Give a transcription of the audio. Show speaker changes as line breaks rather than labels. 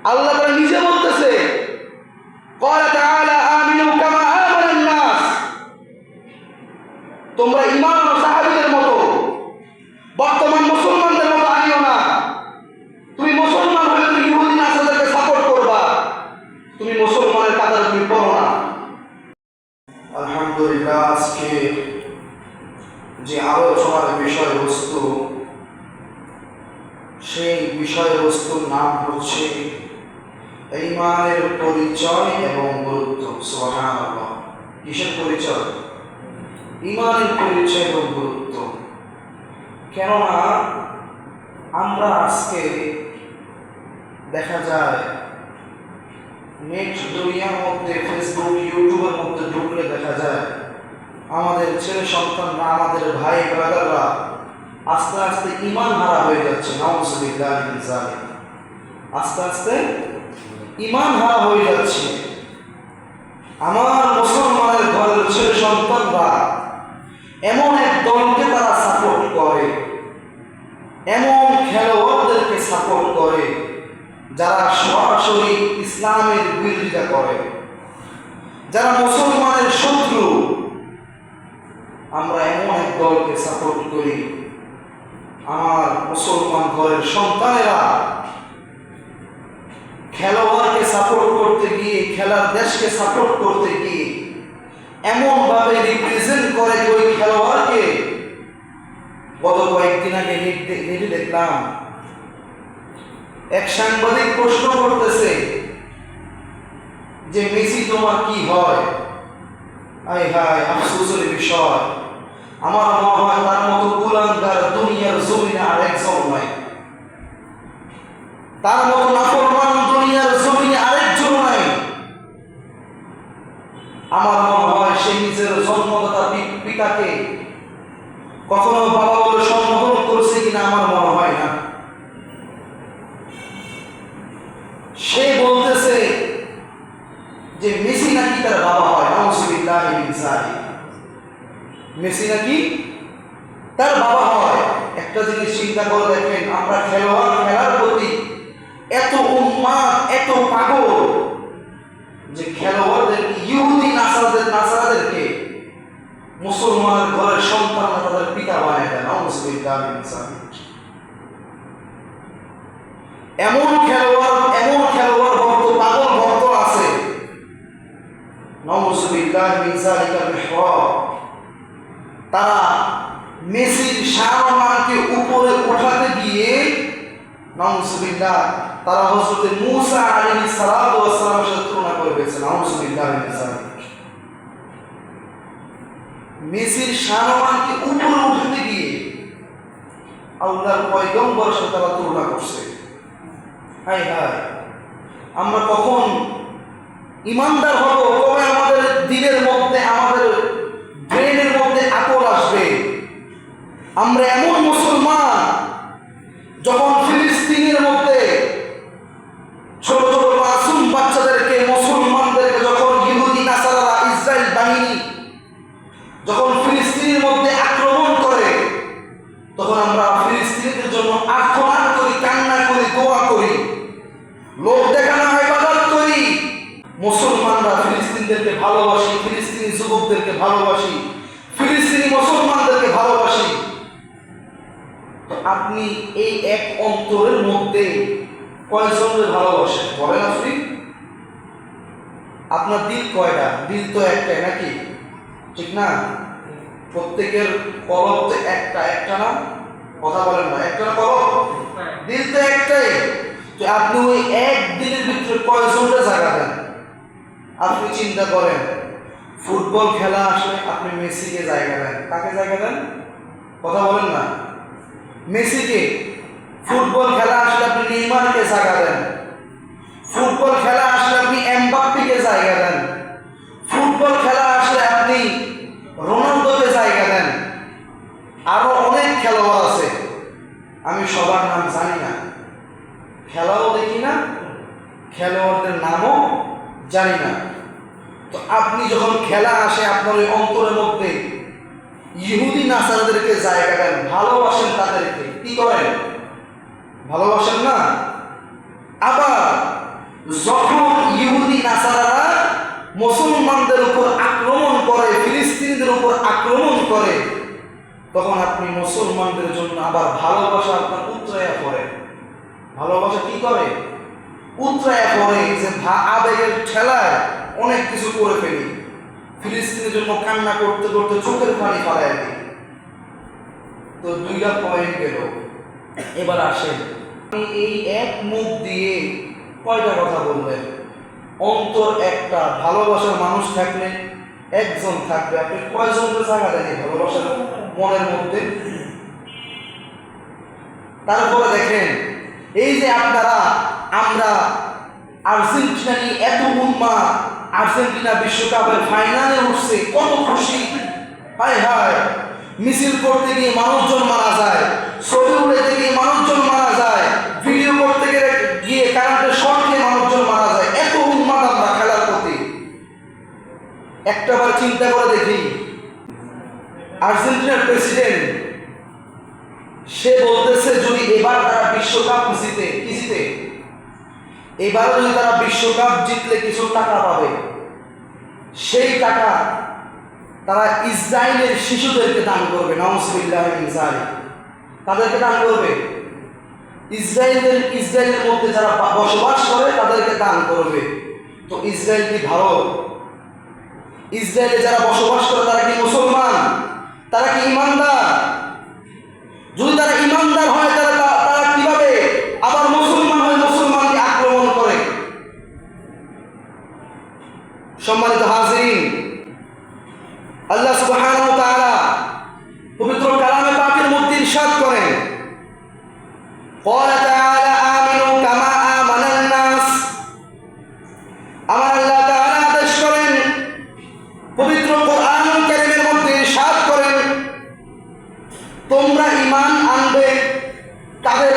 আল্লাহ তাআলা নিজে বলতেছে, ক্বালা তাআলা আমিনু কামা আমানান নাস, তোমরা ঈমান ও সাহাবীদের মতো বর্তমান মুসলমানদের মতো আনিও না। তুমি মুসলমান হলে তুমি ইহুদি নাসারাদেরকে সাপোর্ট করবা, তুমি মুসলমানের কাতারে তুমি পড়ো না। আলহামদুলিল্লাহ, আজকে যে আলোচনার বিষয়বস্তু, সেই বিষয়বস্তুর নাম হচ্ছে ঈমানের পরিচয় এবং গুরুত্ব। সুবহানাল্লাহ। কিসের পরিচয়? ঈমানের পরিচয় এবং গুরুত্ব। কেননা আমরা আজকে দেখা যায় নেট দুনিয়ার মধ্যে, ফেসবুক ইউটিউবের মধ্যে ঢুকলে দেখা যায় আমাদের ছেলে সন্তানরা, আমাদের ভাই ব্রাদাররা আস্তে আস্তে ঈমান হারা হয়ে যাচ্ছে। নাউযুবিল্লাহি মিন যালিক। আস্তে আস্তে ঈমান হারা হয়ে যাচ্ছে। আমার মুসলমানের ঘরের ছেলে সন্তানরা এমন এক দলকে তারা সাপোর্ট করে, এমন খেলোয়াড়দেরকে সাপোর্ট করে যারা সরাসরি ইসলামের বিরোধিতা করে, যারা মুসলমানের শত্রু। আমরা এমন এক দলকে সাপোর্ট করি। আমার মুসলমান ঘরের সন্তানেরা খেলোয়াড়কে সাপোর্ট করতে গিয়ে, খেলার দেশকে সাপোর্ট করতে গিয়ে এমন ভাবে রিপ্রেজেন্ট করে যে ওই খেলোয়াড়কে, গত কয়েকদিন আগে নেটে দেখলাম এক সাংবাদিক প্রশ্ন করতেছে যে মেসি তোমার কি হয়? আয় হায়, আফসোসের বিষয়। আমার মনে হয় তার মতো কুলাঙ্গার দুনিয়ার জমিনে আর একজন নাই, তার মতো নাফরমান দুনিয়ার জমিনে আরেকজন নাই। আমার মনে হয় সে নিজের জন্মদাতা পিতাকে কখনো বাবা বলে সম্বোধন করেছে কিনা আমার মনে হয় না। সে বলতেছে যে মেসি নাকি তার বাবা হয়। নাউযুবিল্লাহি মিন যালিক। মেসি নাকি তার বাবা হয়। একটা জিনিস চিন্তা করে দেখেন, আমরা খেলার প্রতি এত উন্মাদ, এত পাগল যে খেলোয়াড়দেরকে, ইহুদি নাসারাদেরকে মুসলমানের ঘরের সন্তানরা তাদের পিতা বানায় দেয়। নাউযুবিল্লাহি মিন যালিক। এমন খেলোয়াড় ভক্ত, পাগল ভক্ত আছে। নাউযুবিল্লাহি মিন যালিকাল মিহরাব। তারা মেসির শানকে উপরে উঠাতে গিয়ে, নাউযুবিল্লাহ, তারা হযরত মূসা আলাইহিস সালাতু ওয়াস সালামের সাথে তুলনা করে দিয়েছে। নাউযুবিল্লাহি মিন যালিক। মেসির শানকে উপরে উঠাতে গিয়ে আল্লাহর পয়গম্বরের সাথে তারা তুলনা করছে। হায় হায়, আমরা কখন ইমানদার হব? কবে আমাদের দিলের মধ্যে, আমাদের ব্রেনের মধ্যে আকল আসবে? আমরা এমন মুসলমান, যখন ফিলিস্তিনের মধ্যে ছোট ছোট মাসুম বাচ্চাদেরকে, মুসলমানদেরকে যখন ইহুদি নাসারারা, ইসরায়েল বাহিনী যখন ফিলিস্তিনের মধ্যে আক্রমণ করে, তখন আমরা ফিলিস্তিনিদের জন্য আর্তনাদ করি, কান্না করি, দোয়া করি, লোক দেখানো ইবাদত করি। মুসলমানরা ফিলিস্তিনিদেরকে ভালোবাসি, ফিলিস্তিনি যুবকদেরকে ভালোবাসি, ফিলিস্তিনি মুসলমানদেরকে ভালোবাসি। তো আপনি এই এক অন্তরের মধ্যে কয়জনের ভালোবাসেন বলেন? আপনি, আপনার দিল কয়টা? দিল তো একটাই নাকি? ঠিক না? প্রত্যেকের কলব তো একটা না? কথা বলেন না, একটা না কলব? দিল তো একটাই। তো আপনি ওই এক দিনের ভিতরে কয়জনটা জায়গা দেন? আপনি চিন্তা করেন, ফুটবল খেলা আসলে আপনি মেসিকে জায়গা দেন, কাকে জায়গা দেন? কথা বলেন না। মেসিকে। ফুটবল খেলা আসলে আপনি নেইমারকে জায়গা দেন। ফুটবল খেলা আসলে আপনি এমবাপ্পেকে জায়গা দেন। ফুটবল খেলা আসলে আপনি রোনালদোকে জায়গা দেন। আরো অনেক খেলোয়াড় আছে, আমি সবার নাম জানি না, খেলাও দেখি না, খেলোয়াড়দের নামও জানি না। তো আপনি যখন খেলা আসে, আপনার ওই অন্তরের মধ্যে ইহুদি নাসারাদেরকে জায়গা দেন, ভালোবাসেন তাদেরকে। কি করেন? ভালোবাসেন না? আবার যখন ইহুদি নাসারারা মুসলমানদের উপর আক্রমণ করে, ফিলিস্তিনিদের উপর আক্রমণ করে, তখন আপনি মুসলমানদের জন্য আবার ভালোবাসা আপনার উতরাইয়া পড়ে। ভালোবাসা কি করে? উতরাইয়া পড়ে, যে আবেগের ঠেলায় অনেক কিছু করে ফেলি, ফিলিস্তিনের জন্য কান্না করতে করতে চোখের পানি ফেলায় দিই। তো দুইটা পয়েন্ট গেল। এবার আসেন, এই এক মুখ দিয়ে কয়টা কথা বললেন? অন্তর একটা, ভালোবাসার মানুষ থাকলে একজন থাকবে, আপনি কয়জনকে জায়গা দেন ভালোবাসার মনের মধ্যে? তারপরে দেখেন, এই যে আপনারা, আমরা আর্জেন্টিনা নিয়ে এত উন্মাদ, আর্জেন্টিনা বিশ্বকাপের ফাইনালে উঠছে, কত খুশি! হায় হায়, মিছিল করতে গিয়ে মানুষজন মারা যায়, ছবি উড়াইতে গিয়ে মানুষজন মারা যায়, ভিডিও করতে গিয়ে কারেন্টের শর্ট খেয়ে মানুষজন মারা যায়, এত উন্মাদ আমরা খেলার প্রতি। একটাবার চিন্তা করে দেখি, আর্জেন্টিনার প্রেসিডেন্ট, সে বলতেছে যদি এবার তারা বিশ্বকাপ জিতে, এবার যদি তারা বিশ্বকাপ জিতলে কিছু টাকা পাবে, সেই টাকা তারা ইসরায়েলের শিশুদেরকে দান করবে। নাউজুবিল্লাহি মিন যালিক, তাদেরকে দান করবে। ইসরায়েলের মধ্যে যারা বসবাস করে তাদেরকে দান করবে। তো ইসরায়েল কি ভারত? ইসরায়েলে যারা বসবাস করে তারা কি মুসলমান? তারা কি ইমানদার? যদি তারা ইমানদার হয়, তারা কিভাবে আবার মুসলমান হয়ে মুসলমানকে আক্রমণ করে? সম্মানিত হাজিরিন, আল্লাহ সুবহানাহু ওয়া তাআলা পবিত্র কালামে পাকের মধ্যে ইরশাদ করেন, ক্বালা তাআলা আমিনু কামা আমানান নাস। আমার আল্লাহ তাআলা আদেশ করেন, পবিত্র কোরআনুল কারীমের মধ্যে ইরশাদ করেন, তোমরা ঈমান আনবে তাদের